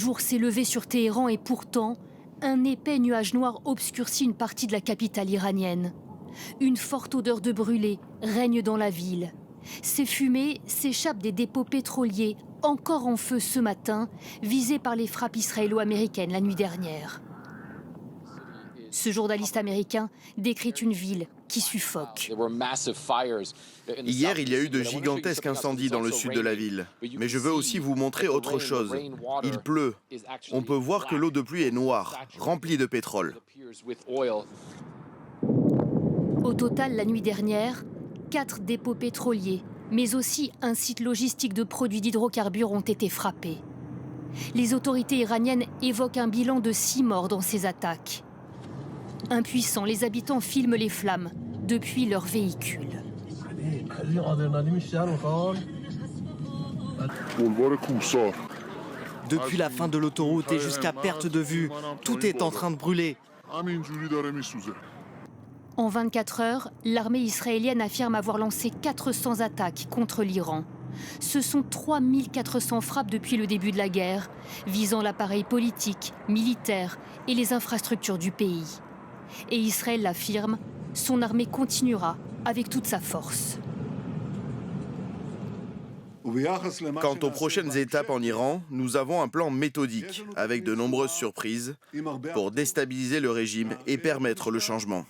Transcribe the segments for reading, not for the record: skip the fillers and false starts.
Le jour s'est levé sur Téhéran et pourtant, un épais nuage noir obscurcit une partie de la capitale iranienne. Une forte odeur de brûlé règne dans la ville. Ces fumées s'échappent des dépôts pétroliers, encore en feu ce matin, visés par les frappes israélo-américaines la nuit dernière. Ce journaliste américain décrit une ville qui suffoque. Hier, il y a eu de gigantesques incendies dans le sud de la ville. Mais je veux aussi vous montrer autre chose. Il pleut. On peut voir que l'eau de pluie est noire, remplie de pétrole. Au total, la nuit dernière, 4 dépôts pétroliers, mais aussi un site logistique de produits d'hydrocarbures ont été frappés. Les autorités iraniennes évoquent un bilan de 6 morts dans ces attaques. Impuissants, les habitants filment les flammes depuis leur véhicule. Depuis la fin de l'autoroute et jusqu'à perte de vue, tout est en train de brûler. En 24 heures, l'armée israélienne affirme avoir lancé 400 attaques contre l'Iran. Ce sont 3400 frappes depuis le début de la guerre, visant l'appareil politique, militaire et les infrastructures du pays. Et Israël l'affirme, son armée continuera avec toute sa force. Quant aux prochaines étapes en Iran, nous avons un plan méthodique, avec de nombreuses surprises, pour déstabiliser le régime et permettre le changement.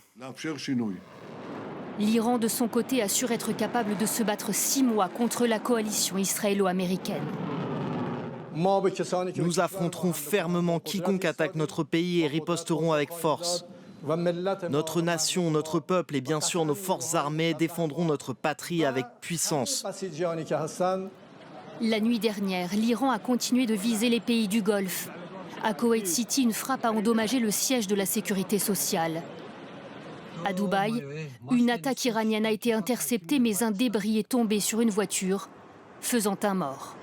L'Iran, de son côté, assure être capable de se battre 6 mois contre la coalition israélo-américaine. Nous affronterons fermement quiconque attaque notre pays et riposterons avec force. Notre nation, notre peuple et bien sûr nos forces armées défendront notre patrie avec puissance. La nuit dernière, l'Iran a continué de viser les pays du Golfe. À Koweït City, une frappe a endommagé le siège de la sécurité sociale. À Dubaï, une attaque iranienne a été interceptée, mais un débris est tombé sur une voiture, faisant un mort.